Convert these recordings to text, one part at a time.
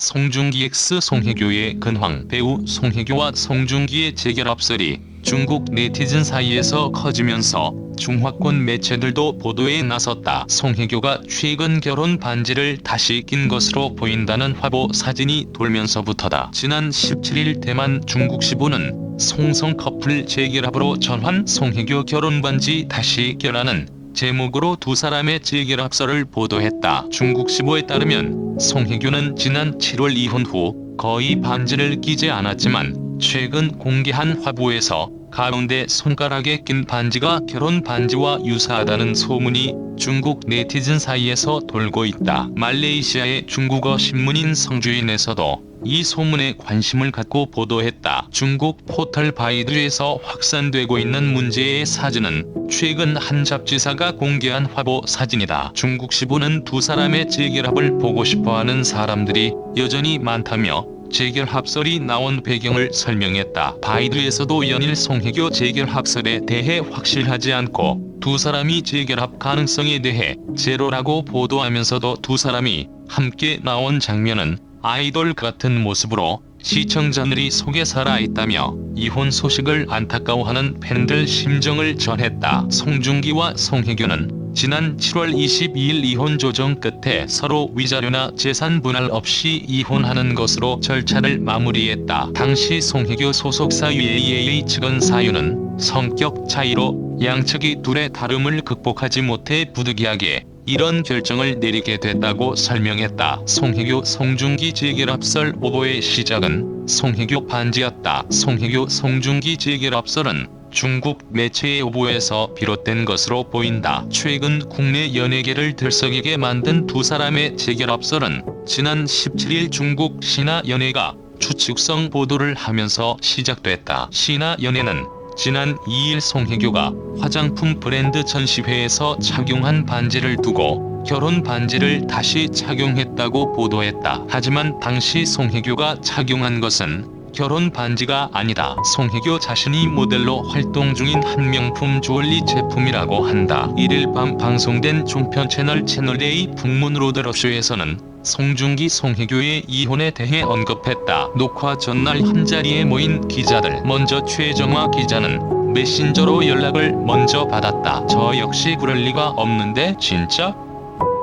송중기 x 송혜교의 근황. 배우 송혜교와 송중기의 재결합설이 중국 네티즌 사이에서 커지면서 중화권 매체들도 보도에 나섰다. 송혜교가 최근 결혼 반지를 다시 낀 것으로 보인다는 화보 사진이 돌면서부터다. 지난 17일 대만 중국시보는 송성 커플 재결합으로 전환 송혜교 결혼 반지 다시 껴라는 제목으로 두 사람의 재결합설을 보도했다. 중국시보에 따르면 송혜교는 지난 7월 이혼 후 거의 반지를 끼지 않았지만 최근 공개한 화보에서 가운데 손가락에 낀 반지가 결혼 반지와 유사하다는 소문이 중국 네티즌 사이에서 돌고 있다. 말레이시아의 중국어 신문인 성주인에서도 이 소문에 관심을 갖고 보도했다. 중국 포털 바이두에서 확산되고 있는 문제의 사진은 최근 한 잡지사가 공개한 화보 사진이다. 중국시보는 두 사람의 재결합을 보고 싶어하는 사람들이 여전히 많다며 재결합설이 나온 배경을 설명했다. 바이두에서도 연일 송혜교 재결합설에 대해 확실하지 않고 두 사람이 재결합 가능성에 대해 제로라고 보도하면서도 두 사람이 함께 나온 장면은 아이돌 같은 모습으로 시청자들이 속에 살아있다며 이혼 소식을 안타까워하는 팬들 심정을 전했다. 송중기와 송혜교는 지난 7월 22일 이혼 조정 끝에 서로 위자료나 재산 분할 없이 이혼하는 것으로 절차를 마무리했다. 당시 송혜교 소속사 UAA 측은 사유는 성격 차이로 양측이 둘의 다름을 극복하지 못해 부득이하게 이런 결정을 내리게 됐다고 설명했다. 송혜교 송중기 재결합설 오보의 시작은 송혜교 반지였다. 송혜교 송중기 재결합설은 중국 매체의 오보에서 비롯된 것으로 보인다. 최근 국내 연예계를 들썩이게 만든 두 사람의 재결합설은 지난 17일 중국 신화연예가 추측성 보도를 하면서 시작됐다. 신화연예는 지난 2일 송혜교가 화장품 브랜드 전시회에서 착용한 반지를 두고 결혼 반지를 다시 착용했다고 보도했다. 하지만 당시 송혜교가 착용한 것은 결혼 반지가 아니다. 송혜교 자신이 모델로 활동 중인 한 명품 주얼리 제품이라고 한다. 1일 밤 방송된 종편 채널A 북문 로드쇼에서는 송중기 송혜교의 이혼에 대해 언급했다. 녹화 전날 한자리에 모인 기자들. 먼저 최정화 기자는 메신저로 연락을 먼저 받았다. 저 역시 그럴 리가 없는데 진짜?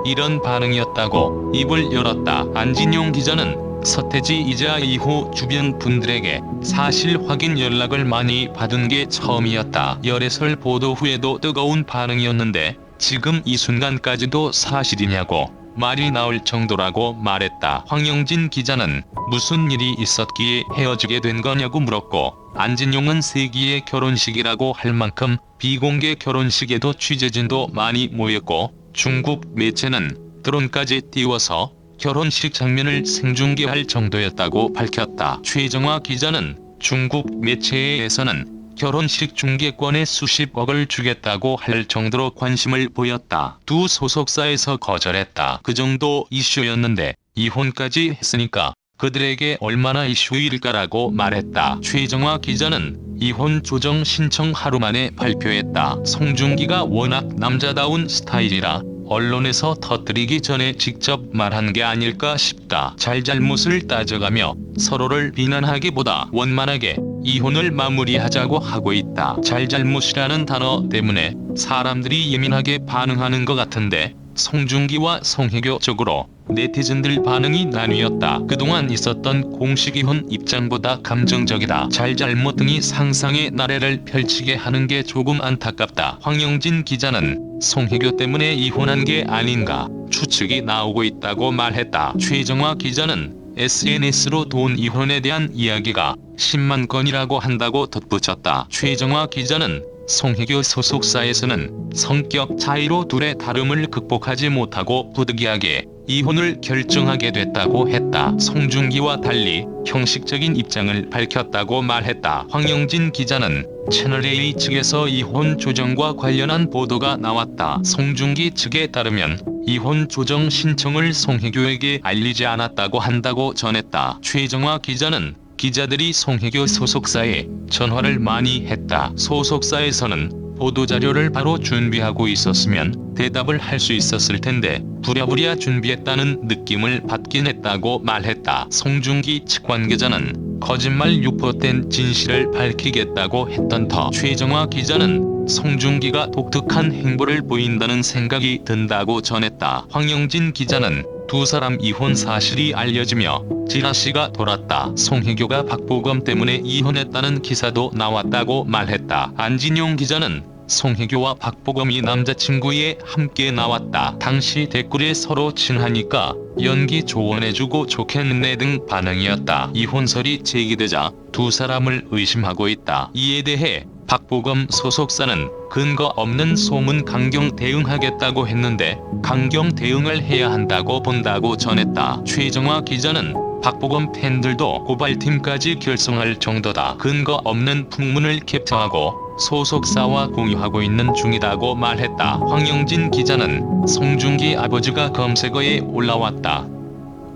이런 반응이었다고 입을 열었다. 안진용 기자는 서태지 이자 이후 주변 분들에게 사실 확인 연락을 많이 받은 게 처음이었다. 열애설 보도 후에도 뜨거운 반응이었는데 지금 이 순간까지도 사실이냐고 말이 나올 정도라고 말했다. 황영진 기자는 무슨 일이 있었기에 헤어지게 된 거냐고 물었고, 안진용은 세기의 결혼식이라고 할 만큼 비공개 결혼식에도 취재진도 많이 모였고 중국 매체는 드론까지 띄워서 결혼식 장면을 생중계할 정도였다고 밝혔다. 최정화 기자는 중국 매체에서는 결혼식 중계권에 수십억을 주겠다고 할 정도로 관심을 보였다. 두 소속사에서 거절했다. 그 정도 이슈였는데 이혼까지 했으니까 그들에게 얼마나 이슈일까라고 말했다. 최정화 기자는 이혼 조정 신청 하루 만에 발표했다. 송중기가 워낙 남자다운 스타일이라 언론에서 터뜨리기 전에 직접 말한 게 아닐까 싶다. 잘잘못을 따져가며 서로를 비난하기보다 원만하게 이혼을 마무리하자고 하고 있다. 잘잘못이라는 단어 때문에 사람들이 예민하게 반응하는 것 같은데 송중기와 송혜교 쪽으로 네티즌들 반응이 나뉘었다. 그동안 있었던 공식 이혼 입장보다 감정적이다. 잘잘못 등이 상상의 나래를 펼치게 하는 게 조금 안타깝다. 황영진 기자는 송혜교 때문에 이혼한 게 아닌가 추측이 나오고 있다고 말했다. 최정화 기자는 SNS로 돈 이혼에 대한 이야기가 10만 건이라고 한다고 덧붙였다. 최정화 기자는 송혜교 소속사에서는 성격 차이로 둘의 다름을 극복하지 못하고 부득이하게 이혼을 결정하게 됐다고 했다. 송중기와 달리 형식적인 입장을 밝혔다고 말했다. 황영진 기자는 채널A 측에서 이혼 조정과 관련한 보도가 나왔다. 송중기 측에 따르면 이혼 조정 신청을 송혜교에게 알리지 않았다고 한다고 전했다. 최정화 기자는 기자들이 송혜교 소속사에 전화를 많이 했다. 소속사에서는 보도자료를 바로 준비하고 있었으면 대답을 할 수 있었을 텐데 부랴부랴 준비했다는 느낌을 받긴 했다고 말했다. 송중기 측 관계자는 거짓말 유포된 진실을 밝히겠다고 했던 터. 최정화 기자는 송중기가 독특한 행보를 보인다는 생각이 든다고 전했다. 황영진 기자는 두 사람 이혼 사실이 알려지며 찌라시가 돌았다. 송혜교가 박보검 때문에 이혼했다는 기사도 나왔다고 말했다. 안진용 기자는 송혜교와 박보검이 남자친구에 함께 나왔다. 당시 댓글에 서로 친하니까 연기 조언해주고 좋겠네 등 반응이었다. 이혼설이 제기되자 두 사람을 의심하고 있다. 이에 대해 박보검 소속사는 근거 없는 소문 강경 대응하겠다고 했는데 강경 대응을 해야 한다고 본다고 전했다. 최정화 기자는 박보검 팬들도 고발팀까지 결성할 정도다. 근거 없는 풍문을 캡처하고 소속사와 공유하고 있는 중이다고 말했다. 황영진 기자는 송중기 아버지가 검색어에 올라왔다.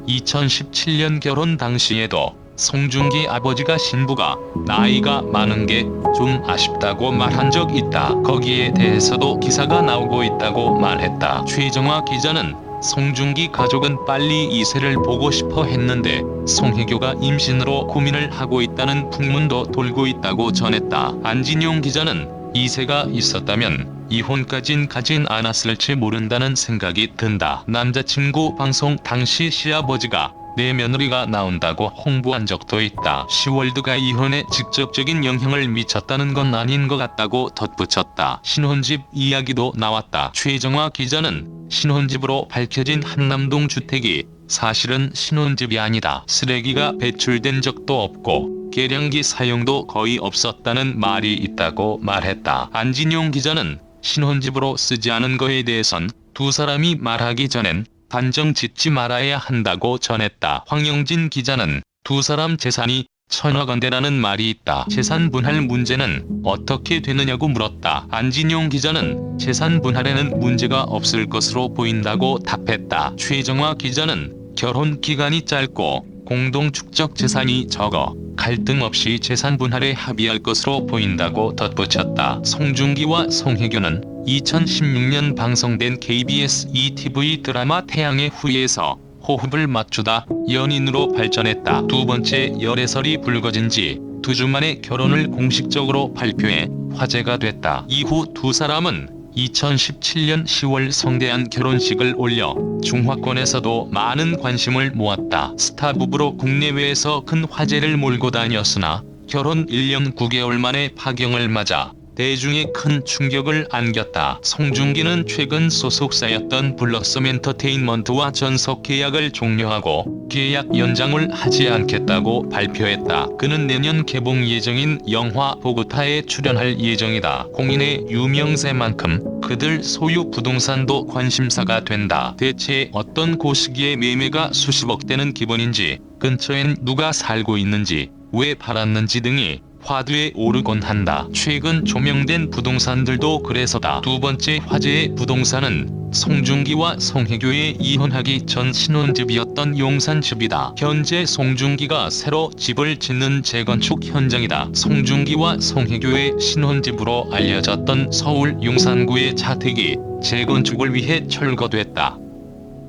2017년 결혼 당시에도 송중기 아버지가 신부가 나이가 많은 게 좀 아쉽다고 말한 적 있다. 거기에 대해서도 기사가 나오고 있다고 말했다. 최정화 기자는 송중기 가족은 빨리 이세를 보고 싶어 했는데 송혜교가 임신으로 고민을 하고 있다는 풍문도 돌고 있다고 전했다. 안진용 기자는 이세가 있었다면 이혼까진 가진 않았을지 모른다는 생각이 든다. 남자친구 방송 당시 시아버지가 내 며느리가 나온다고 홍보한 적도 있다. 시월드가 이혼에 직접적인 영향을 미쳤다는 건 아닌 것 같다고 덧붙였다. 신혼집 이야기도 나왔다. 최정화 기자는 신혼집으로 밝혀진 한남동 주택이 사실은 신혼집이 아니다. 쓰레기가 배출된 적도 없고 계량기 사용도 거의 없었다는 말이 있다고 말했다. 안진용 기자는 신혼집으로 쓰지 않은 거에 대해선 두 사람이 말하기 전엔 단정 짓지 말아야 한다고 전했다. 황영진 기자는 두 사람 재산이 1000억 원대라는 말이 있다. 재산 분할 문제는 어떻게 되느냐고 물었다. 안진용 기자는 재산 분할에는 문제가 없을 것으로 보인다고 답했다. 최정화 기자는 결혼 기간이 짧고 공동 축적 재산이 적어 갈등 없이 재산 분할에 합의할 것으로 보인다고 덧붙였다. 송중기와 송혜교는 2016년 방송된 KBS ETV 드라마 태양의 후예에서 호흡을 맞추다 연인으로 발전했다. 두 번째 열애설이 불거진 지 2주 만에 결혼을 공식적으로 발표해 화제가 됐다. 이후 두 사람은 2017년 10월 성대한 결혼식을 올려 중화권에서도 많은 관심을 모았다. 스타 부부로 국내외에서 큰 화제를 몰고 다녔으나 결혼 1년 9개월 만에 파경을 맞아 대중에 큰 충격을 안겼다. 송중기는 최근 소속사였던 블러썸 엔터테인먼트와 전속 계약을 종료하고 계약 연장을 하지 않겠다고 발표했다. 그는 내년 개봉 예정인 영화 보고타에 출연할 예정이다. 공인의 유명세만큼 그들 소유 부동산도 관심사가 된다. 대체 어떤 고시기에 매매가 수십억 되는 기본인지, 근처엔 누가 살고 있는지, 왜 팔았는지 등이 화두에 오르곤 한다. 최근 조명된 부동산들도 그래서다. 두 번째 화제의 부동산은 송중기와 송혜교의 이혼하기 전 신혼집이었던 용산집이다. 현재 송중기가 새로 집을 짓는 재건축 현장이다. 송중기와 송혜교의 신혼집으로 알려졌던 서울 용산구의 자택이 재건축을 위해 철거됐다.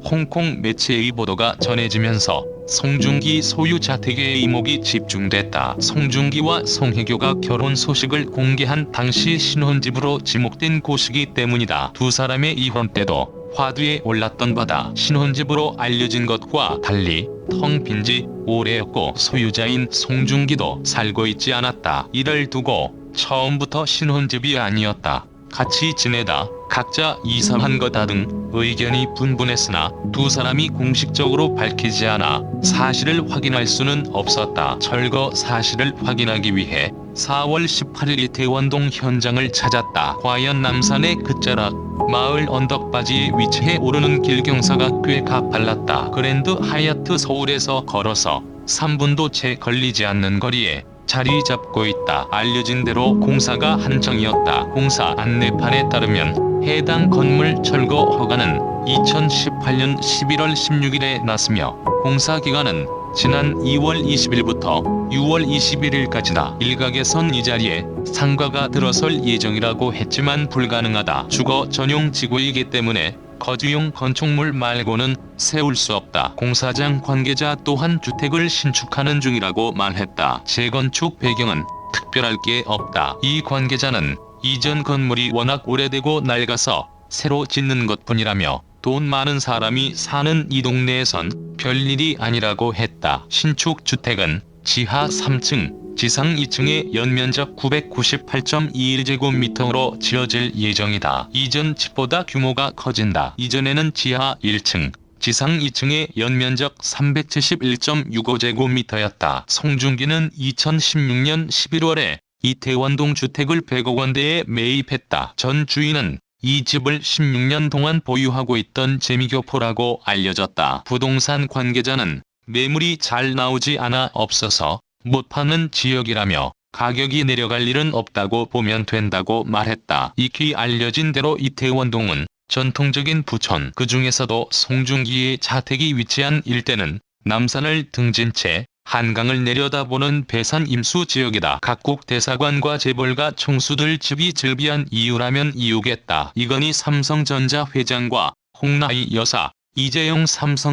홍콩 매체의 보도가 전해지면서 송중기 소유 자택의 이목이 집중됐다. 송중기와 송혜교가 결혼 소식을 공개한 당시 신혼집으로 지목된 곳이기 때문이다. 두 사람의 이혼 때도 화두에 올랐던 바다. 신혼집으로 알려진 것과 달리 텅 빈 지 오래였고 소유자인 송중기도 살고 있지 않았다. 이를 두고 처음부터 신혼집이 아니었다, 같이 지내다 각자 이사한 거다 등 의견이 분분했으나 두 사람이 공식적으로 밝히지 않아 사실을 확인할 수는 없었다. 철거 사실을 확인하기 위해 4월 18일 이태원동 현장을 찾았다. 과연 남산의 끝자락 마을 언덕바지에 위치해 오르는 길 경사가 꽤 가팔랐다. 그랜드 하얏트 서울에서 걸어서 3분도 채 걸리지 않는 거리에 자리 잡고 있다. 알려진 대로 공사가 한창이었다. 공사 안내판에 따르면 해당 건물 철거 허가는 2018년 11월 16일에 났으며 공사 기간은 지난 2월 20일부터 6월 21일까지나 일각에선 이 자리에 상가가 들어설 예정이라고 했지만 불가능하다. 주거 전용 지구이기 때문에 거주용 건축물 말고는 세울 수 없다. 공사장 관계자 또한 주택을 신축하는 중이라고 말했다. 재건축 배경은 특별할 게 없다. 이 관계자는 이전 건물이 워낙 오래되고 낡아서 새로 짓는 것뿐이라며 돈 많은 사람이 사는 이 동네에선 별일이 아니라고 했다. 신축 주택은 지하 3층, 지상 2층의 연면적 998.21제곱미터로 지어질 예정이다. 이전 집보다 규모가 커진다. 이전에는 지하 1층, 지상 2층의 연면적 371.65제곱미터였다. 송중기는 2016년 11월에 이태원동 주택을 100억 원대에 매입했다. 전 주인은 이 집을 16년 동안 보유하고 있던 재미교포라고 알려졌다. 부동산 관계자는 매물이 잘 나오지 않아 없어서 못 파는 지역이라며 가격이 내려갈 일은 없다고 보면 된다고 말했다. 익히 알려진 대로 이태원동은 전통적인 부촌, 그 중에서도 송중기의 자택이 위치한 일대는 남산을 등진 채 한강을 내려다보는 배산 임수 지역이다. 각국 대사관과 재벌가 총수들 집이 즐비한 이유라면 이유겠다. 이건희 삼성전자 회장과 홍나희 여사, 이재용 삼성